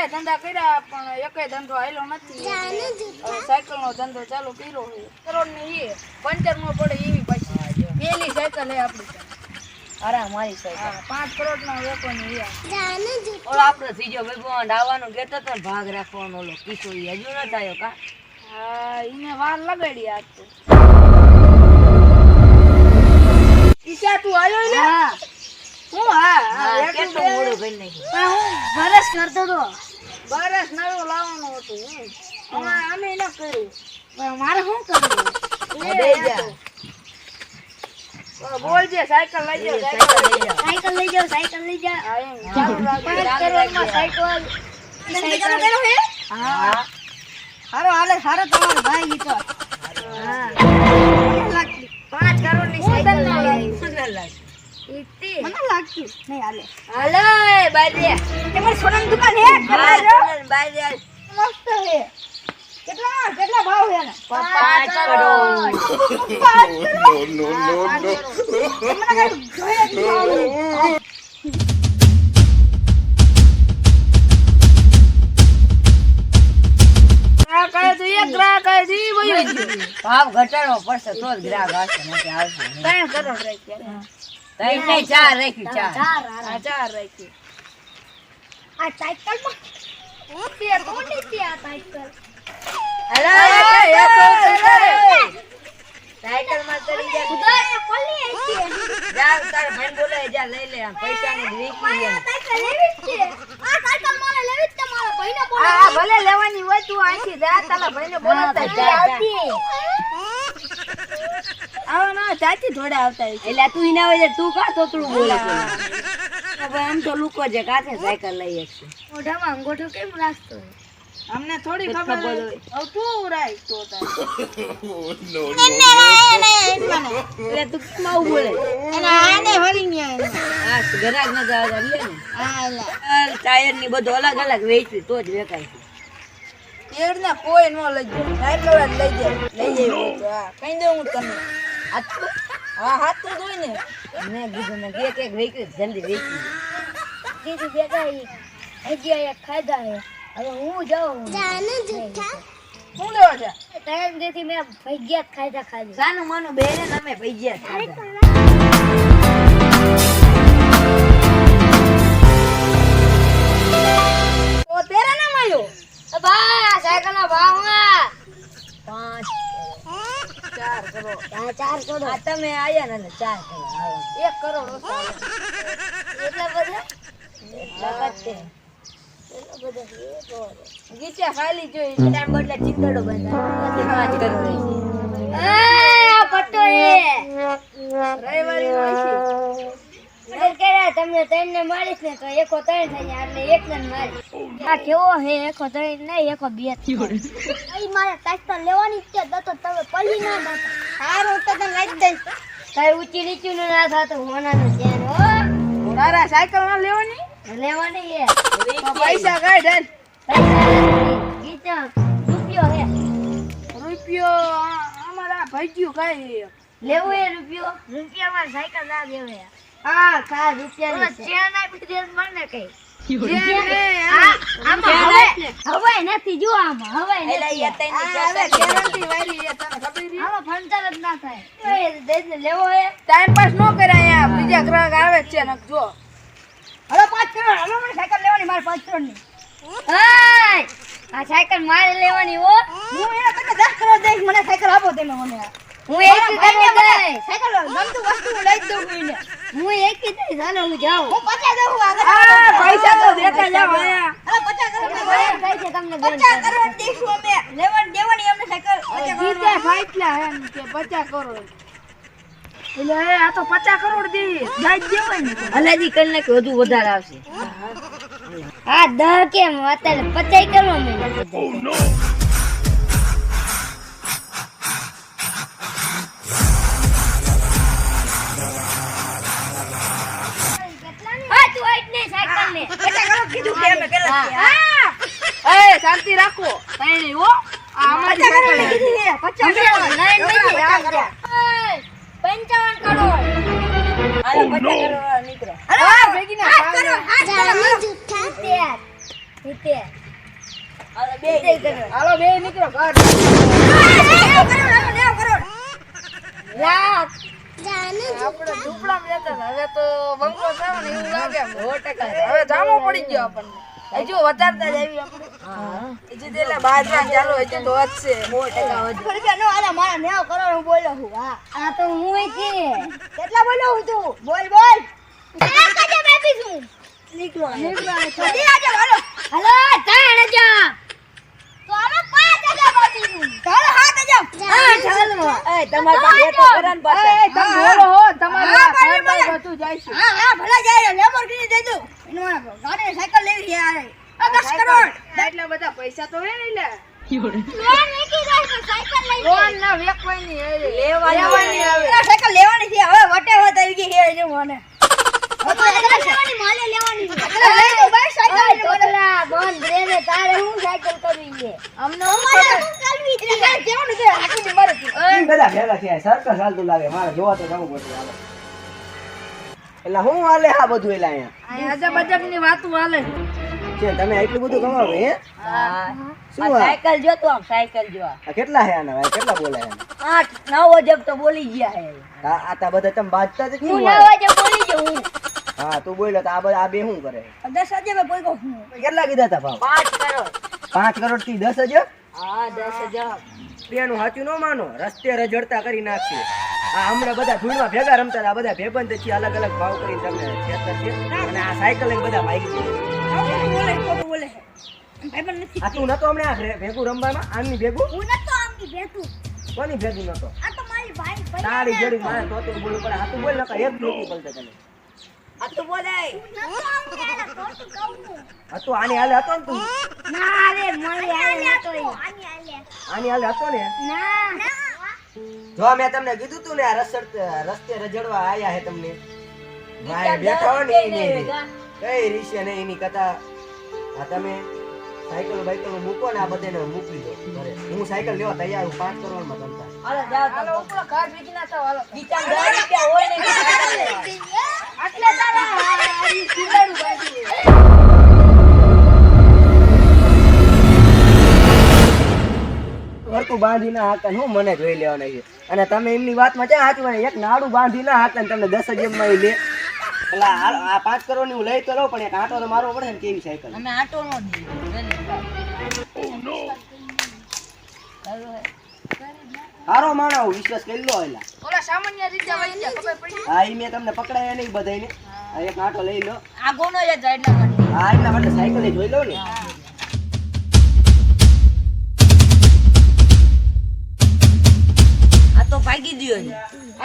કેટલાય ધંધા કર્યા પણ એકેય ધંધો હાલ્યો નથી. સાયકલ નો ધંધો ચાલુ કર્યો છે. કરોડ ની એ પંચર નો પડે એવી પછી પેલી સાયકલ હે આપડી. અરે મારી સાયકલ 5 કરોડ ના વેકો ની ઓલો આપણો ત્રીજો ભાઈ આવવાનો કહેતો તો ભાગ રાખવાનો ઓલો કિશો ઈ હજુ ન થયો કા. હા ઈને વાર લગાડી આજ તો. ઈશા તું આયો ને? હા હું હા કેટલું મોડું કરી નાખ્યું. હું બરસ કરતો તો. બરસ નવું લાવવાનું હતું. અમે ન કર્યું. મારે શું કરવું? દે જા બોલજે સાયકલ લઈ જાઓ. સાયકલ લઈ જાઓ સાયકલ લઈ જાઓ. હા એમ ચાલુ રાખજો. 5 કરોડમાં સાયકલ હા હારો હાલે હારો તમારો ભાઈ ઈ તો. હા 5 કરોડ ની સાયકલ મને લાગતું નહીં હાલે. હાલો બાજે તમારી સોનાની દુકાન હે? હા બાજે મસ્ત હે. કેટલા ભાવ હે ને? 5 crore. No, no, no, no. ભાવ ઘટાડવો પડશે તો જ ગ્રાહક આવશે નથી આવશે નહીં. 3 કરોડ રાખ્યા. તઈ નહીં 4 રાખ્યું 4 4 રાખ્યું. આ સાયકલ માં હું તે કોની છે આ સાયકલ હેલો સાયકલ માં ચડી જા ઉદય કોલી છે જા તાર ભાઈ બોલે જા લઈ લે આ પૈસા ની રીકી છે. સાયકલ લેવી છે આ સાયકલ મારે લેવી જ છે મારા ભાઈને બોલે આ ભલે લેવાની હોય તું આખી જા તારા ભાઈને બોલાવતા જા. આવો ના ચાચી થોડા આવતા હોય. એટલે તું ઈના હોય તું કા તોતડું બોલે છે. હવે આમ તો લોકો જે કાથે સાયકલ લઈ છે. મોઢામાં અંગૂઠો કેમ રાખતો અમને થોડી ખબર હોય. હવે તું રાખ તો તાર. No, no, એટલે તું કેમ બોલે અને આને હરી ન્યા આ ગરાગ ન જાવ લે ને ટાયર ની બધું અલગ અલગ વેચી તો જ વેચાય છે. એડ ને કોઈ નો લઈ જાય. સાયકલ જ લઈ જાય. હા કઈ દઉં હું તને. હા હાથ તો ધોઈ ને. મેં કીધું ને કે એક વેચી જલ્દી વેચી દીદી બેટા હજી આ ખાધા હે હવે હું જાઉં શું લેવા છે? ટાઈમ દેથી મેં ભજીયા ખાધા ખાધી સાનું માનું બેને તમે પૈજ્યા ખાધા. તો તેરા નામ આવ્યો. બા સાયકલ નો ભાવ 5 4 કરોડ. 4 કરોડ આ તમે આયા ને 4 કરોડ 1 કરોડ ઓછો આવે. એટલા બધા એટલા કચ્ચે ગીચા ખાલી જોઈ. તાર બદલે ચિંતડો બંધા 5 કરોડ આ પટ્ટો એ રવિવારી હોય છે. મને કહે તમને ત્રણ ને મારીશ ને તો એકો ત્રણ થઈ જાય એટલે એકને જ મારીશ. આ કેવો હે એકો ત્રણ નહીં એકો બે અહીં મારે સાયકલ લેવાની જ છે તો તમે પડી ના દો હારું તો તને લઈ જ દઈશ. કઈ ઊંચી નીચું ના થતું હોનાનું ધ્યાન હો તારા સાયકલ ના લેવાની? લેવાની હે તો પૈસા કાઢ હેન. ગીતા રૂપિયો હે રૂપિયો અમારા ભજ્યું કાઈ. લેવું એ રૂપિયામાં સાયકલ ના દેવે હા કા રૂપિયા ચેન આપી દે મને કઈ હવે નથી જો આમાં હવે નથી ગેરંટી વાળી છે, તને ખબર છે? આમાં ફંટર જ ના થાય લેવો હે ટાઈમ પાસ નો કરે અહીંયા બીજા ગ્રાહક આવે જ છે ને જો. હવે 5 કરોડ હવે મને સાયકલ લેવાની મારે 5 કરોડ ની હાય આ સાયકલ મારે લેવાની હો હું એના કરતા 10 કરોડ દઈશ. મને સાયકલ આપો તમે મને. હું એક કરોડ દઈશ સાયકલ ગમતું વસ્તુ હું લઈ જ દઉં કોઈને. હું એક દઈશ હાલો હું જાઉં હું 50 દઉં આગળ. આ પૈસા તો દેતા જાવ અહીંયા. અરે 50 કરોડ કઈ છે તમને 50 કરોડ દઈશું અમે. લેવાની દેવાની અમને સાયકલ 50 કરોડ ફાટલા એમ કે 50 કરોડ. એટલે આ તો 50 કરોડ દે ગાઈ દેવાય ને. અલાજી કરી નાખ વધુ વધારે આવશે. હા 10 કેમ અત્યારે 50 કરવા મેં શાંતિ રાખો. કઈ નહીં હો. આ અમારી સાયકલ કીધી છે 50 કરોડ. 55 કરોડ આલા 50 કરોડ નીકળો. અરે ભેગી ના આ કરો સિત્તેર. હાલો બે હાલો બે નીકળો ઘર. 90 કરોડ. લાખ. આપણે ઝૂંપડામાં રહેતા હતા, હવે તો બંગલો થયો ને એવું લાગે એમ. 100%. હવે જામો પડી ગયો આપણને. હજુ વધારતા જ આવી આપણે. હજી તો એટલે બાજરા ચાલુ હજી તો વધશે. 100% વધુ. રૂપિયા નો આલા મારા 90 કરોડ હું બોલ્યો છું. હા આ તો હું છે. કેટલા બોલ્યો હું તું? બોલ બોલ. કેટલા કજે બેઠી છું? નીકળો. જલ્દી આજો હાલો. હાલો 3000. તો હાલો 5000 બેઠી છું. ચાલો 7000. હા ચાલો. એ તમારે પાસે બે તો કરણ પાસે. એ તમે બોલો હો, તમારે આ ફાઈલ બધું જાય છે. હા હા ભલા જાય લેમ્બોર્ગિની દેજો. એનો ગાડી સાયકલ લેવી છે આ 10 કરોડ. એટલા બધા પૈસા તો હે ને લે. લોન વેચી જાય તો સાયકલ લઈ લોન ના વેકવાની હે. લેવાની આવે. સાયકલ લેવાની છે હવે વટે વટ આવી ગઈ છે જો મને લેવાની માલે લેવાની લઈ તો ભાઈ સાયકલ તોલા બંધ રે ને તારે હું સાયકલ કરવી છે અમને અમારે હું કરવી છે કેવું છે હાકી મારે ઈ બધા ભેગા થયા સર્કસ હાલતું લાગે મારે જોવા તો જવું પડશે હાલો. એટલે હું હાલે આ બધું એલા અહીંયા અજબ અજબ ની વાતો હાલે. છે તમે એટલું બધું કમાવો હે હા. શું આ આ? સાયકલ જો તો આમ સાયકલ જો આ. આ કેટલા હે આના ભાઈ કેટલા બોલાય આના? 8 9 અજબ તો બોલી ગયા હે. આ તા બધા તમે બાજતા જ હું શું ના હોય? વાજે બોલી જો હું હા તું બોલ્યો તો આ બધા આ બે શું કરે 10,000 મે બોલ હું કેટલા કીધા તા ભાવ 5 કરોડ. 5 કરોડ થી 10,000 હા 10,000. બેનું સાચું ન માનો રસ્તે રજડતા કરી નાખશે આ હમણાં બધા ધૂળમાં ભેગા રમતા હતા, આ બધા ભેબંધ છે અલગ અલગ ભાવ કરીને તમને છેતરશે અને આ સાયકલ લઈને બધા ભાગી ગયા. બોલે ખોટું બોલે ભાઈ પણ નથી આ તું નતો હમણાં આ ભેગું રમવામાં આમની ભેગું હું નતો આમ કી બેઠું કોની ભેગું નતો આ તો મારી ભાઈ ભાઈ તારી જોડી મારે તો બોલવું પડે આ તું બોલ નકર એક નહોતી બોલતા તને આ તો બોલાય. નતો આમ કે આ ખોટું કહું આ તું આની હાલે હતો ને તું ના રે મારી આલે નતો આની હાલે હતો ને ના જો મેં તમને કીધું તું ને આ રસ્તે રજડવા આયા હે તમને ભાઈ બેઠા હો ને એની કઈ રીશે ને એની કથા આ તમે સાયકલ બાઈકલ મૂકો ને આ બધાને મૂકી દો ઘરે હું સાયકલ લેવા તૈયાર હું 5 કરોડમાં તમતા હાલો જાઓ હાલો તમે. ઉપરો ઘર ભેગી ના થાવ હાલો. ગીતામાં 10 રૂપિયા હોય ને એટલે સાયકલ લેવા. આટલે તારા આ કીડાડું બાકી. વર્કુ બાંધી ના હાકન હું મને જોઈ લેવાના છે અને તમે એમની વાતમાં ક્યાં સાચું હોય એક નાડું બાંધી ના હાકન તમને 10,000 માં લે એટલે આ 5 કરોડ ની હું લઈ તો લઉં પણ એક આંટો તો મારવો પડે ને કેવી સાયકલ અમે આટો નો દઈએ. સારો માણસ વિશ્વાસ કરી લો એલા ઓલા સામાન્ય રીતે વહી ગયા ખબર પડી. હા ઈ મેં તમને પકડાયા નહીં બધાયને આ એક આંટો લઈ લો આ ગોનો જ હતો એટલા માટે. હા એના માટે સાયકલ જોઈ લો ને આ તો ભાગી ગયો છે.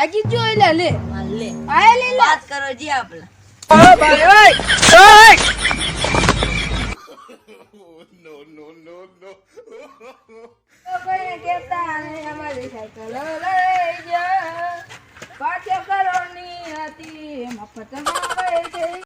આજી જો એટલે લે. હા, લે આ લે લે. 5 કરોડ જી આપણે. Oh, no, no, no, no. કોઈને કહેતા નહીં અમારી સાયકલ લઈ જા. 5 કરોડની હતી મફતમાં વહી ગઈ.